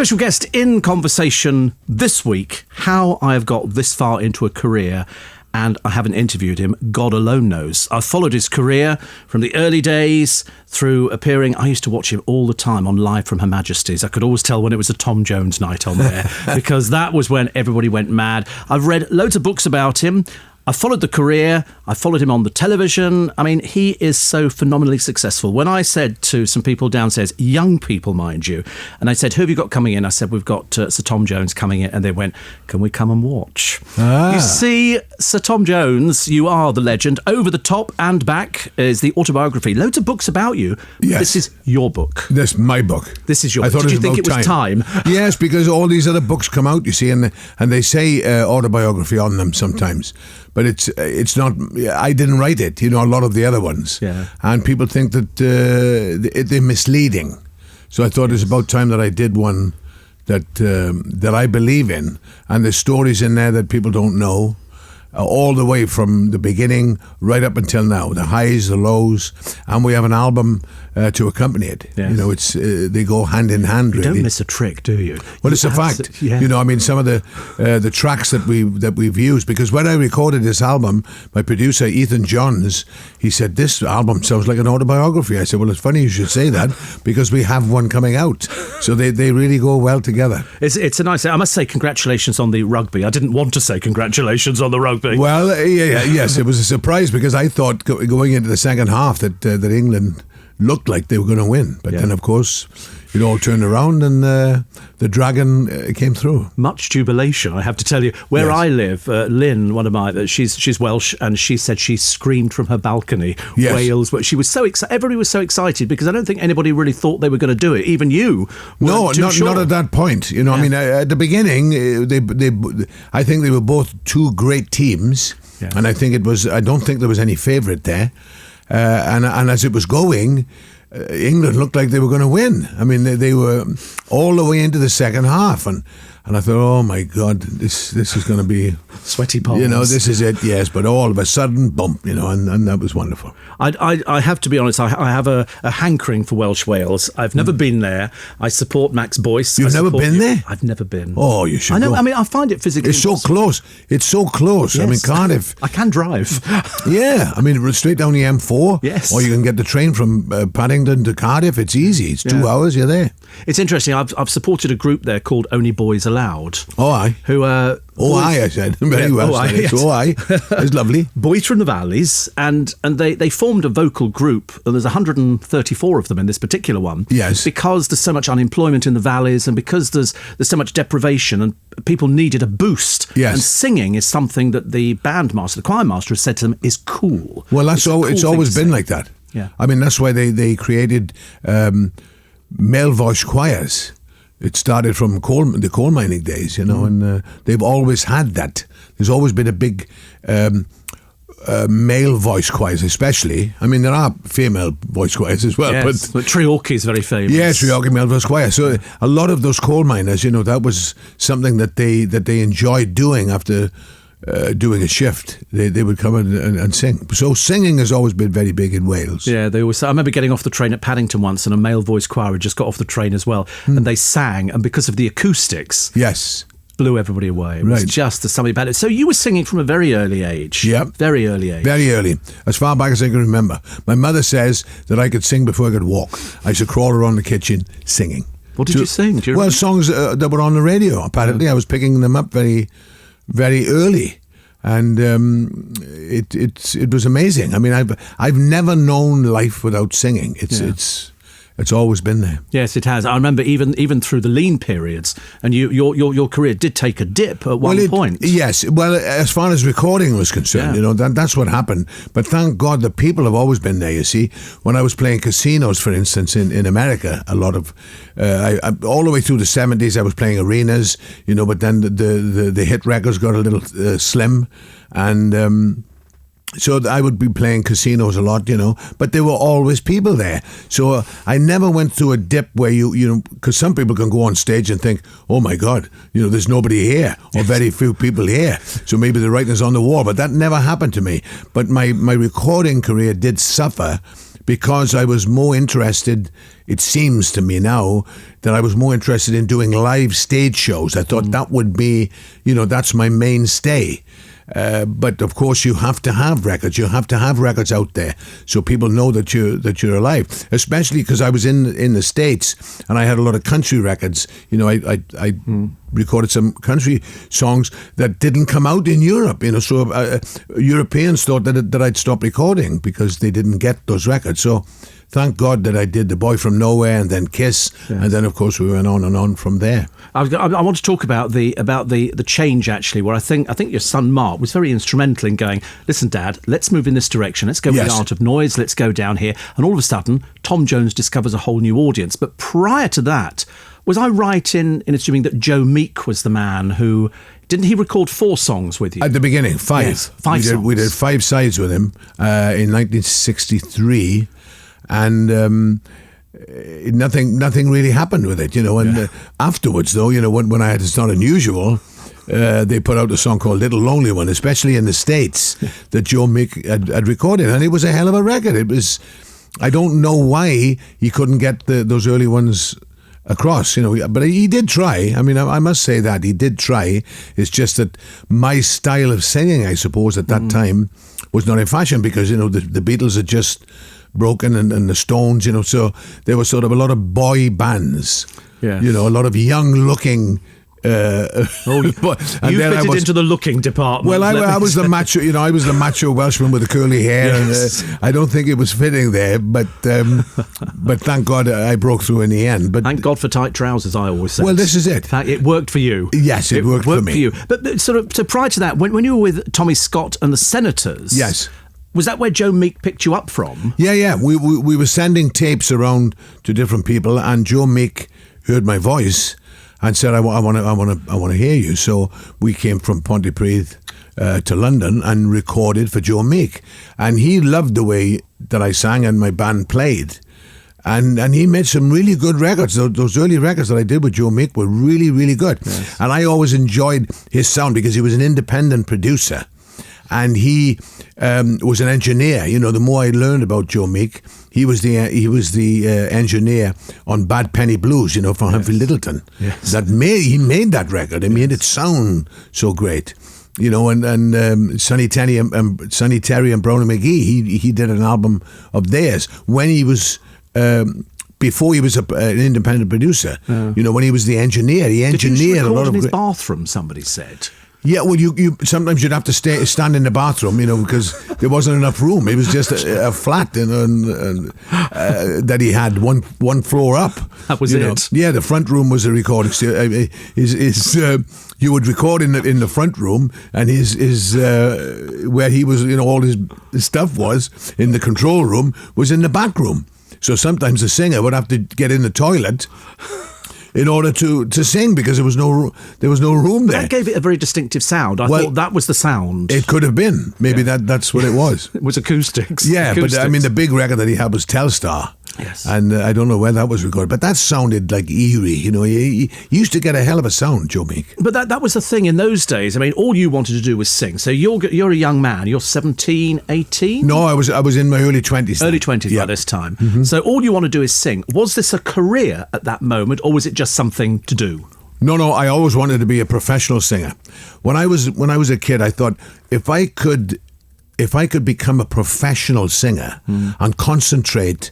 Special guest in conversation this week, how I have got this far into a career, and I haven't interviewed him, God alone knows. I've followed his career from the early days through appearing. I used to watch him all the time on Live from Her Majesty's. I could always tell when it was a Tom Jones night on there because that was when everybody went mad. I've read loads of books about him. I followed the career. I followed him on the television. I mean, he is so phenomenally successful. When I said to some people downstairs, young people, mind you, and I said, who have you got coming in? I said, we've got Sir Tom Jones coming in. And they went, can we come and watch? You see, Sir Tom Jones, you are the legend. Over the Top and Back is the autobiography. Loads of books about you. Yes. This is your book. This is my book. This is your book. Did you think it was time? Yes, because all these other books come out, you see, and they say autobiography on them sometimes. But it's not. I didn't write it. You know, a lot of the other ones. Yeah. And people think that they're misleading. So I thought it's about time that I did one that I believe in, and there's stories in there that people don't know. All the way from the beginning right up until now, the highs, the lows, and we have an album to accompany it. Yes. You know, it's they go hand in hand. You really. don't miss a trick, do you? Well, it's a fact. Yeah. You know, I mean, some of the tracks that we've used, because when I recorded this album, my producer Ethan Johns, he said this album sounds like an autobiography. I said, well, it's funny you should say that because we have one coming out, so they really go well together. It's a nice. I must say, congratulations on the rugby. I didn't want to say congratulations on the rugby. Well, yes, it was a surprise because I thought going into the second half that England looked like they were going to win. But then, of course, it all turned around and the Dragon came through. Much jubilation, I have to tell you. Where I live, Lynn, one of my, she's Welsh, and she said she screamed from her balcony. Yes. Wales, but she was so excited. Everybody was so excited because I don't think anybody really thought they were going to do it. Even you. No, not at that point. You know, I mean, at the beginning, I think they were both two great teams, and I don't think there was any favourite there. And as it was going, England looked like they were going to win. I mean, they were all the way into the second half, and I thought, oh my God, this is going to be sweaty palms. You know, this is it, yes. But all of a sudden, bump, you know, and that was wonderful. I have to be honest. I have a hankering for Welsh Wales. I've never been there. I support Max Boyce. You've never been there? I've never been. Oh, you should. I know. Go. I mean, I find it physically. It's so close. It's so close. Yes. I mean, Cardiff. I can drive. Yeah, I mean, straight down the M4. Yes. Or you can get the train from Paddington to Cardiff. It's easy. It's 2 hours. You're there. It's interesting. I've supported a group there called Only Boys Allowed. Oh, aye. Who I said. Very well. Yes. It's lovely. Boys from the valleys, and they formed a vocal group, and there's 134 of them in this particular one. Yes. Because there's so much unemployment in the valleys, and because there's so much deprivation, and people needed a boost. Yes. And singing is something that the bandmaster, the choir master, has said to them is cool. Well, it's always been like that. Yeah. I mean, that's why they created male voice choirs. It started from the coal mining days, you know, and they've always had that. There's always been a big male voice choirs, especially. I mean, there are female voice choirs as well. Yes, but Treorchy is very famous. Yeah, Treorchy male voice choir. So a lot of those coal miners, you know, that was something that they enjoyed doing after doing a shift. They would come and sing. So singing has always been very big in Wales. Yeah, they always. I remember getting off the train at Paddington once, and a male voice choir had just got off the train as well, and they sang, and because of the acoustics, yes, blew everybody away. It was just something about it. So you were singing from a very early age. Yep. Very early age. Very early. As far back as I can remember. My mother says that I could sing before I could walk. I used to crawl around the kitchen singing. What did you sing? Do you remember? Songs that were on the radio, apparently. I was picking them up very, very early. And it was amazing. I mean, I've never known life without singing. It's always been there. Yes, it has. I remember even through the lean periods, and your career did take a dip at one point. Yes. Well, as far as recording was concerned, you know, that's what happened. But thank God the people have always been there, you see. When I was playing casinos, for instance, in America, a lot of, all the way through the 70s, I was playing arenas, you know, but then the hit records got a little slim, and so I would be playing casinos a lot, you know, but there were always people there. So I never went through a dip where you know, because some people can go on stage and think, oh my God, you know, there's nobody here or very few people here. So maybe the writing's on the wall, but that never happened to me. But my recording career did suffer because I was more interested, it seems to me now, that I was more interested in doing live stage shows. I thought that would be, that's my mainstay. But of course, you have to have records. You have to have records out there so people know that you're alive. Especially because I was in the States and I had a lot of country records. I recorded some country songs that didn't come out in Europe. So Europeans thought that I'd stop recording because they didn't get those records. So thank God that I did The Boy From Nowhere and then Kiss, and then of course we went on and on from there. I want to talk about the change actually, where I think your son Mark was very instrumental in going, listen, Dad, let's move in this direction. Let's go with the art of noise. Let's go down here. And all of a sudden, Tom Jones discovers a whole new audience. But prior to that, was I right in assuming that Joe Meek was the man who... Didn't he record 4 songs with you? At the beginning, 5. Yes, 5 songs. We did 5 sides with him in 1963. And nothing really happened with it, And afterwards, though, when I had It's Not Unusual, they put out a song called Little Lonely One, especially in the States, that Joe Meek had recorded. And it was a hell of a record. It was... I don't know why he couldn't get those early ones across, but he did try. I mean, I must say that he did try. It's just that my style of singing, I suppose, at that time was not in fashion because, the Beatles had just broken and the Stones, so there was sort of a lot of boy bands, a lot of young-looking... you fitted into the looking department. Well, I was the macho, I was the macho Welshman with the curly hair, and I don't think it was fitting there. But thank God I broke through in the end. But thank God for tight trousers, I always say. Well, this is it. In fact, it worked for you. Yes, it worked for me. For you. But sort of, so prior to that, when you were with Tommy Scott and the Senators, yes. Was that where Joe Meek picked you up from? Yeah. We were sending tapes around to different people, and Joe Meek heard my voice and said, I want to hear you. So we came from Pontypridd to London and recorded for Joe Meek. And he loved the way that I sang and my band played. And he made some really good records. Those early records that I did with Joe Meek were really, really good. Yes. And I always enjoyed his sound because he was an independent producer. And he was an engineer. The more I learned about Joe Meek, he was the engineer on Bad Penny Blues, for Humphrey Littleton. Yes. He made that record. He made it sound so great. And Sonny Terry and Brownie McGee, he did an album of theirs when he was. Before he was an independent producer, when he was the engineer, he engineered a lot of. In his bathroom, somebody said. Yeah, well, you sometimes you'd have to stand in the bathroom, because there wasn't enough room. It was just a flat, that he had one floor up. That was it. Yeah, the front room was a recording studio. You would record in the front room, and his where he was, all his stuff was in the control room was in the back room. So sometimes the singer would have to get in the toilet in order to sing because there was no room there. That gave it a very distinctive sound. I thought that was the sound. It could have been. Maybe that's what it was. It was acoustics. Yeah, but I mean the big record that he had was Telstar. Yes. And I don't know where that was recorded, but that sounded like eerie. He used to get a hell of a sound, Joe Meek. But that was the thing in those days. I mean, all you wanted to do was sing. So you're a young man. You're 17, 18? No, I was in my early 20s. Early 20s by this time. Mm-hmm. So all you want to do is sing. Was this a career at that moment, or was it just something to do? No, I always wanted to be a professional singer. When I was a kid, I thought if I could become a professional singer and concentrate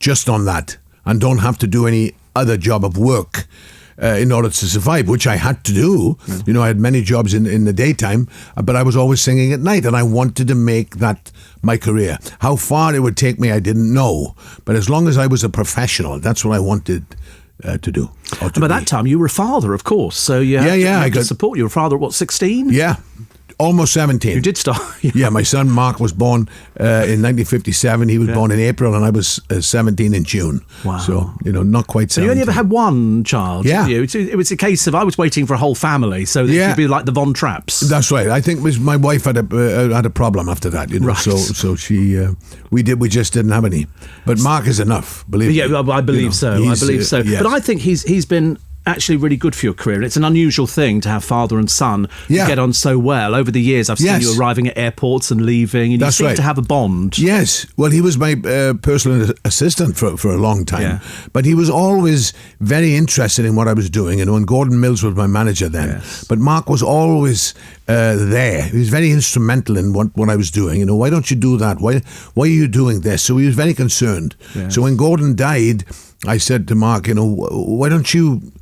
just on that and don't have to do any other job of work in order to survive, which I had to do. I had many jobs in the daytime, but I was always singing at night, and I wanted to make that my career. How far it would take me, I didn't know. But as long as I was a professional, that's what I wanted to do. By that time, you were a father, of course. So I could support. You were a father at what, 16? Yeah. Almost 17. You did start. Yeah, my son Mark was born in 1957. He was born in April, and I was 17 in June. Wow. So, not quite 17. So you only ever had one child? Yeah. It was a case of I was waiting for a whole family, so that you'd be like the Von Trapps. That's right. I think my wife had a problem after that. Right. So she we just didn't have any. But Mark is enough. Believe me. Yeah, I believe so. I believe so. Yes. But I think he's been actually really good for your career. It's an unusual thing to have father and son get on so well. Over the years, I've seen you arriving at airports and leaving, and you seem to have a bond. Yes. Well, he was my personal assistant for a long time, but he was always very interested in what I was doing. And Gordon Mills was my manager then, but Mark was always there. He was very instrumental in what I was doing. Why don't you do that? Why are you doing this? So he was very concerned. So when Gordon died, I said to Mark, why don't you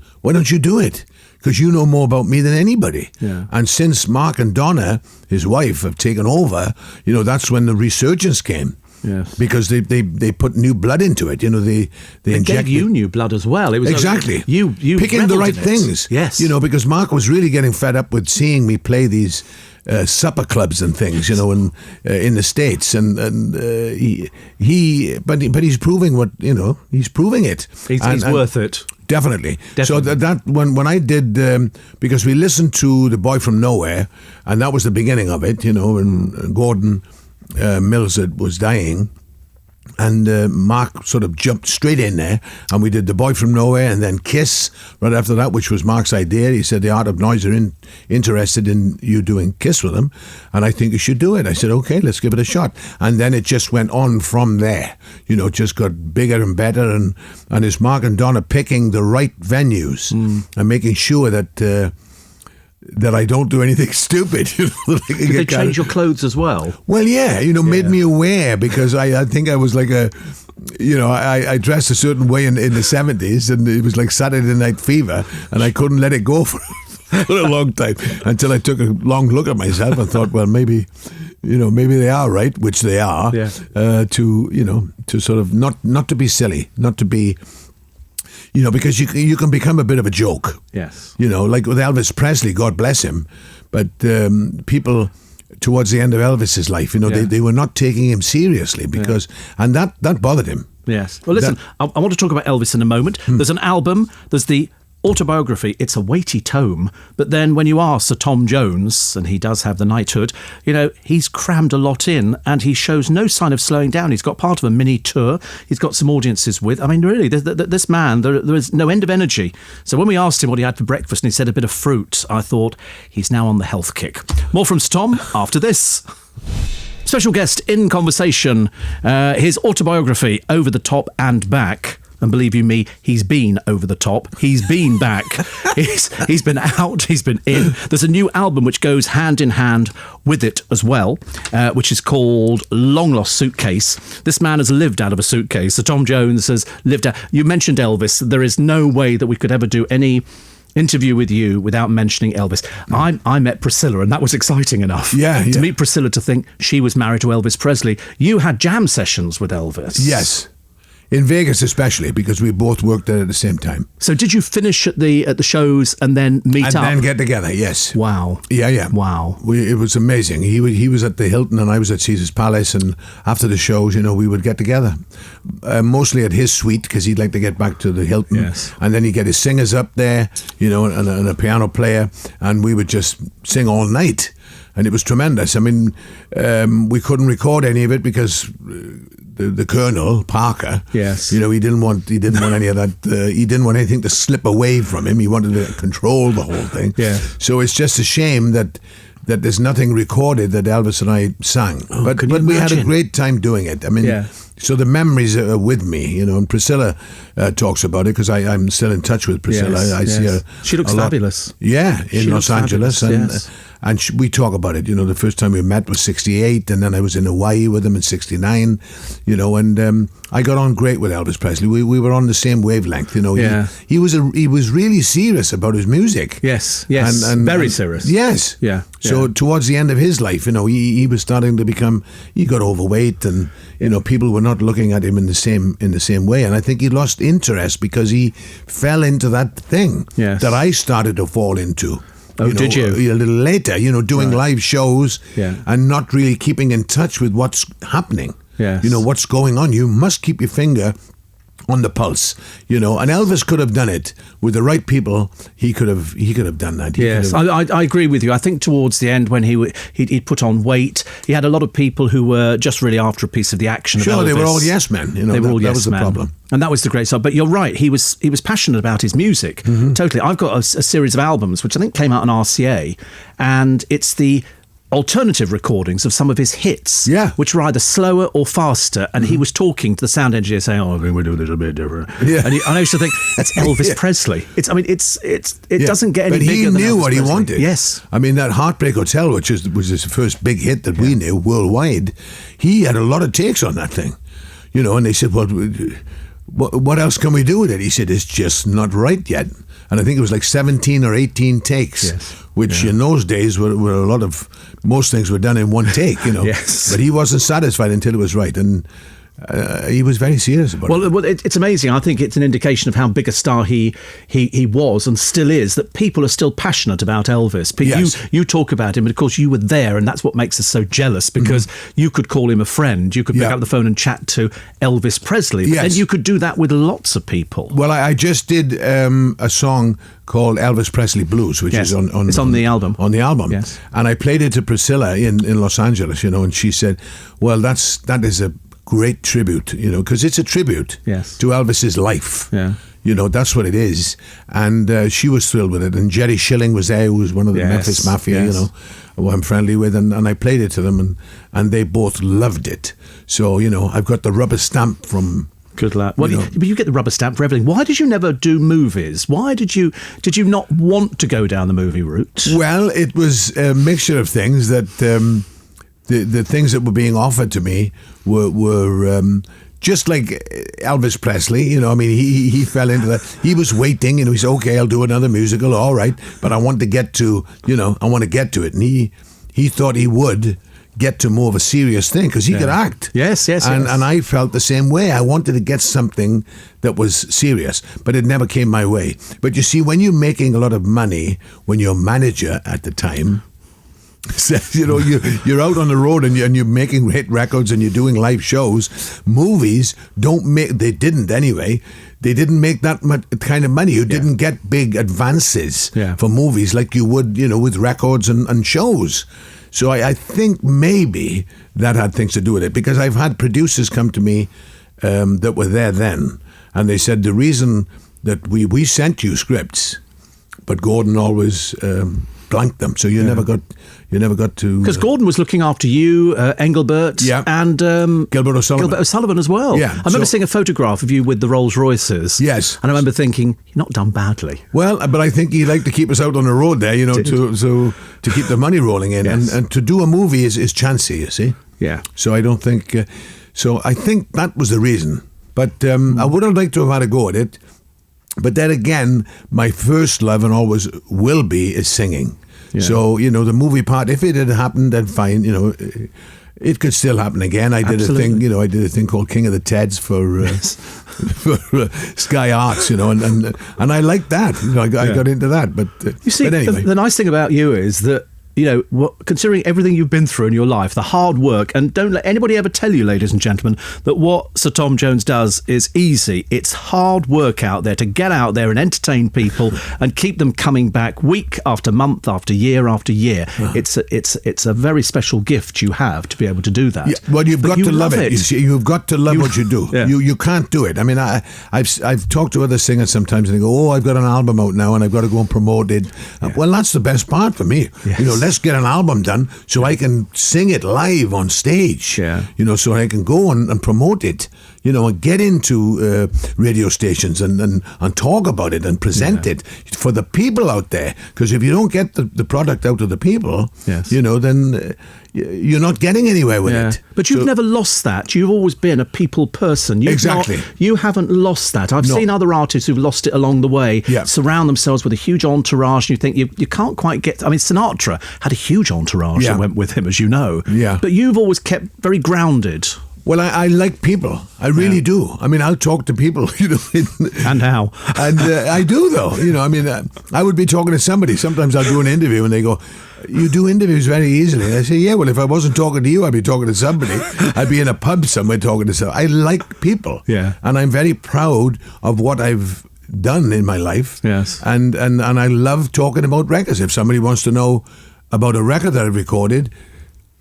do it? Because you know more about me than anybody. Yeah. And since Mark and Donna, his wife, have taken over, that's when the Resurgence came. Yes. Because they put new blood into it. They gave you new blood as well. It was exactly you picking the right things. Yes. Because Mark was really getting fed up with seeing me play these supper clubs and things, in the States, and but he's proving he's proving it. He's worth it. Definitely. So that when I did, because we listened to The Boy From Nowhere, and that was the beginning of it, and Gordon Mills was dying, and Mark sort of jumped straight in there, and we did The Boy From Nowhere, and then Kiss right after that, which was Mark's idea. He said the Art of Noise are interested in you doing Kiss with them, and I think you should do it. I said, okay, let's give it a shot. And then it just went on from there. Just got bigger and better, and it's Mark and Donna picking the right venues and making sure that I don't do anything stupid. Did they change your clothes as well? Well, made me aware, because I think I was like I dressed a certain way in the 70s, and it was like Saturday Night Fever, and I couldn't let it go for a long time until I took a long look at myself and thought, well, maybe they are right, which they are, to sort of not to be silly, not to be... because you can become a bit of a joke. Yes. Like with Elvis Presley, God bless him. But people towards the end of Elvis's life, they were not taking him seriously because, and that bothered him. Yes. Well, listen, I want to talk about Elvis in a moment. There's an album, there's the autobiography. It's a weighty tome, but then when you ask Sir Tom Jones, and he does have the knighthood, he's crammed a lot in, and he shows no sign of slowing down. He's got part of a mini tour. He's got some audiences with. I mean, really, this man, there is no end of energy. So when we asked him what he had for breakfast, and he said a bit of fruit, I thought he's now on the health kick. More from Sir Tom after this. Special guest in conversation, his autobiography, Over the Top and Back. And believe you me, he's been over the top. He's been back. He's been out. He's been in. There's a new album which goes hand in hand with it as well, which is called Lost Suitcase. This man has lived out of a suitcase. So Tom Jones has lived out. You mentioned Elvis. There is no way that we could ever do any interview with you without mentioning Elvis. I met Priscilla, and that was exciting enough. To meet Priscilla, to think she was married to Elvis Presley. You had jam sessions with Elvis. Yes. In Vegas especially, because we both worked there at the same time. So did you finish at the shows and then meet up? And then get together, yes. Wow. Yeah. Wow. It was amazing. He was at the Hilton and I was at Caesar's Palace, and after the shows, we would get together. Mostly at his suite, because he'd like to get back to the Hilton. Yes. And then he'd get his singers up there, and a piano player, and we would just sing all night. And it was tremendous. I mean, we couldn't record any of it because the Colonel Parker. Yes. He didn't want any of that. He didn't want anything to slip away from him. He wanted to control the whole thing. Yeah. So it's just a shame that there's nothing recorded that Elvis and I sang. But we had a great time doing it. I mean, so the memories are with me, and Priscilla talks about it, because I'm still in touch with Priscilla. I see her. She looks fabulous. Yeah, in Los Angeles. And we talk about it. The first time we met was 68, and then I was in Hawaii with him in 69, and I got on great with Elvis Presley. We were on the same wavelength, He was really serious about his music. Yes, and very serious. Yes. Yeah. So towards the end of his life, he was starting to become, he got overweight, and people were not looking at him in the same way. And I think he lost interest because he fell into that thing that I started to fall into. Did you? A little later, doing live shows and not really keeping in touch with what's happening. Yes. What's going on. You must keep your finger on the pulse, you know. And Elvis could have done it with the right people. He could have done that. Yes, I agree with you. I think towards the end, when he'd put on weight, he had a lot of people who were just really after a piece of the action. Sure, of Elvis. they were all yes men. You know, that was the problem. And that was the great side. But you're right, he was passionate about his music. Totally. I've got a series of albums which I think came out on RCA, and it's the alternative recordings of some of his hits, which were either slower or faster, and he was talking to the sound engineer saying, "Oh, I think we'll do a little bit different." Yeah. And I used to think that's Elvis Presley. It doesn't get any bigger. But he knew what Presley. he wanted. Yes, I mean that Heartbreak Hotel, which was his first big hit that we knew worldwide. He had a lot of takes on that thing, you know. And they said, "Well, what else can we do with it?" He said, "It's just not right yet." And I think it was like 17 or 18 takes, which in those days were most things were done in one take, you know. But he wasn't satisfied until it was right. And he was very serious about it. Well, it's amazing. I think it's an indication of how big a star he was and still is, that people are still passionate about Elvis. You talk about him, but of course you were there, and that's what makes us so jealous, because you could call him a friend. You could pick up the phone and chat to Elvis Presley. And you could do that with lots of people. Well, I just did a song called Elvis Presley Blues, which is on it's on the album. On the album. Yes. And I played it to Priscilla in Los Angeles, you know, and she said, well, that is a great tribute, you know, because it's a tribute to Elvis's life. Yeah. You know, that's what it is. And she was thrilled with it. And Jerry Schilling was there, who was one of the Memphis Mafia, you know, who I'm friendly with. And I played it to them, and they both loved it. So, you know, I've got the rubber stamp from... Good luck. But you get the rubber stamp for everything. Why did you never do movies? Why did you not want to go down the movie route? Well, it was a mixture of things that... The things that were being offered to me were just like Elvis Presley, you know. I mean, he fell into that. He was waiting, and he said, "Okay, I'll do another musical, all right." But I want to get to it, and he thought he would get to more of a serious thing because he could act. Yes. And I felt the same way. I wanted to get something that was serious, but it never came my way. But you see, when you're making a lot of money, when you're manager at the time. You know, you're out on the road and you're making hit records and you're doing live shows. Movies they didn't make that much kind of money. You didn't get big advances for movies like you would, you know, with records and shows. So I think maybe that had things to do with it, because I've had producers come to me that were there then, and they said the reason that we sent you scripts, but Gordon always blanked them, so you never got to... Because Gordon was looking after you, Engelbert, and Gilbert O'Sullivan as well. Yeah, I remember seeing a photograph of you with the Rolls Royces. Yes. And I remember thinking, you're not done badly. Well, but I think he liked to keep us out on the road there, you know, to keep the money rolling in. Yes. And to do a movie is chancy, you see. Yeah. So I don't think... so I think that was the reason. But I would have liked to have had a go at it. But then again, my first love, and always will be, is singing. Yeah. So, you know, the movie part, if it had happened, then fine, you know, it could still happen again. I did a thing called King of the Teds for Sky Arts, you know, and I liked that. You know, I got into that. But you see, but anyway. The nice thing about you is that, you know, considering everything you've been through in your life, the hard work, and don't let anybody ever tell you, ladies and gentlemen, that what Sir Tom Jones does is easy. It's hard work out there to get out there and entertain people and keep them coming back week after month after year after year. It's a very special gift you have to be able to do that. Yeah, well, you've got to love it. You see, you've got to love what you do. Yeah. You can't do it. I mean, I've talked to other singers sometimes, and they go, "Oh, I've got an album out now, and I've got to go and promote it." Yeah. Well, that's the best part for me. Yes. You know, let's get an album done so I can sing it live on stage. Yeah. You know, so I can go and promote it, you know, and get into radio stations and talk about it and present it for the people out there. Because if you don't get the product out to the people, you know, then you're not getting anywhere with it. But you've never lost that. You've always been a people person. Exactly. You haven't lost that. I've seen other artists who've lost it along the way, surround themselves with a huge entourage, and you think you can't quite get... I mean, Sinatra had a huge entourage that went with him, as you know. Yeah. But you've always kept very grounded. Well, I like people. I really do. I mean, I'll talk to people, And how? And I do, though. I mean, I would be talking to somebody. Sometimes I'll do an interview and they go, "You do interviews very easily." And I say, "Yeah, well, if I wasn't talking to you, I'd be talking to somebody. I'd be in a pub somewhere talking to somebody." I like people. Yeah. And I'm very proud of what I've done in my life. Yes. And I love talking about records. If somebody wants to know about a record that I've recorded,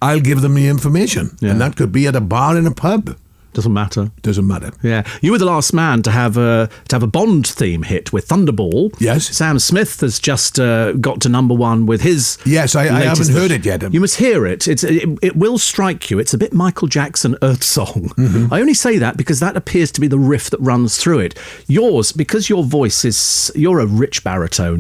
I'll give them the information. Yeah. And that could be at a bar in a pub. Doesn't matter. Doesn't matter. Yeah, you were the last man to have a Bond theme hit with Thunderball. Yes. Sam Smith has just got to #1 with his. Yes, I haven't heard it yet. You must hear it. It will strike you. It's a bit Michael Jackson Earth Song. Mm-hmm. I only say that because that appears to be the riff that runs through it. Yours, because your voice is, you're a rich baritone.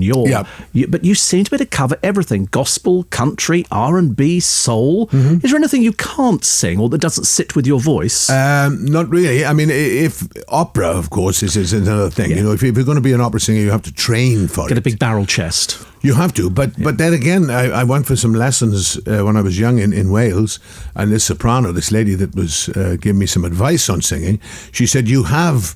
But you seem to be able to cover everything: gospel, country, R&B, soul. Mm-hmm. Is there anything you can't sing or that doesn't sit with your voice? Not really. I mean, if opera, of course, is another thing. Yeah. If you're going to be an opera singer, you have to train for it. Get a big barrel chest. You have to. But then again, I went for some lessons when I was young in Wales, and this soprano, this lady that was giving me some advice on singing, she said, "You have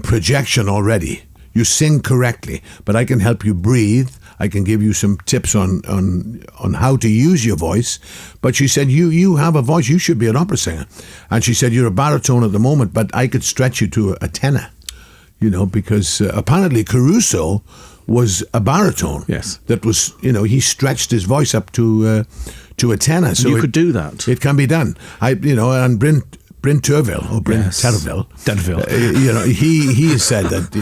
projection already. You sing correctly, but I can help you breathe. I can give you some tips on how to use your voice." But she said, you have a voice, you should be an opera singer. And she said, "You're a baritone at the moment, but I could stretch you to a tenor." Because apparently Caruso was a baritone. Yes. That was, he stretched his voice up to a tenor. So you could do that. It can be done. And Bryn Terville, or Bryn Terville. He said that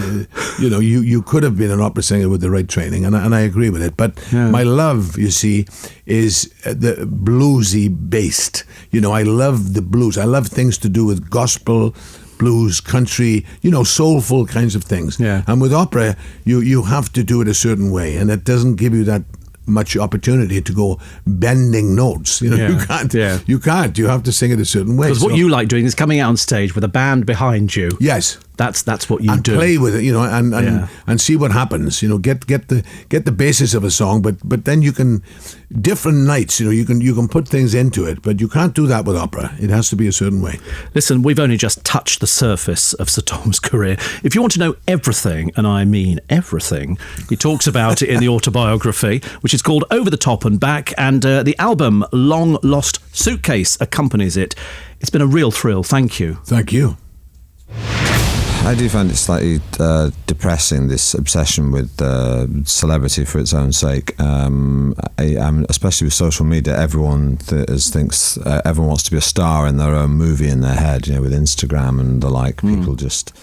you could have been an opera singer with the right training, and I agree with it. But my love, you see, is the bluesy based. I love the blues. I love things to do with gospel, blues, country, soulful kinds of things. Yeah. And with opera, you have to do it a certain way, and it doesn't give you that much opportunity to go bending notes. You can't. Yeah. You can't. You have to sing it a certain way. Because what you like doing is coming out on stage with a band behind you. Yes. That's what you and do. Play with it, and see what happens. Get the basis of a song, but then you can different nights. You can put things into it, but you can't do that with opera. It has to be a certain way. Listen, we've only just touched the surface of Sir Tom's career. If you want to know everything, and I mean everything, he talks about it in the autobiography, which is called Over the Top and Back, and the album Long Lost Suitcase accompanies it. It's been a real thrill. Thank you. Thank you. I do find it slightly depressing, this obsession with celebrity for its own sake. Especially with social media, everyone thinks everyone wants to be a star in their own movie in their head. With Instagram and the like, people just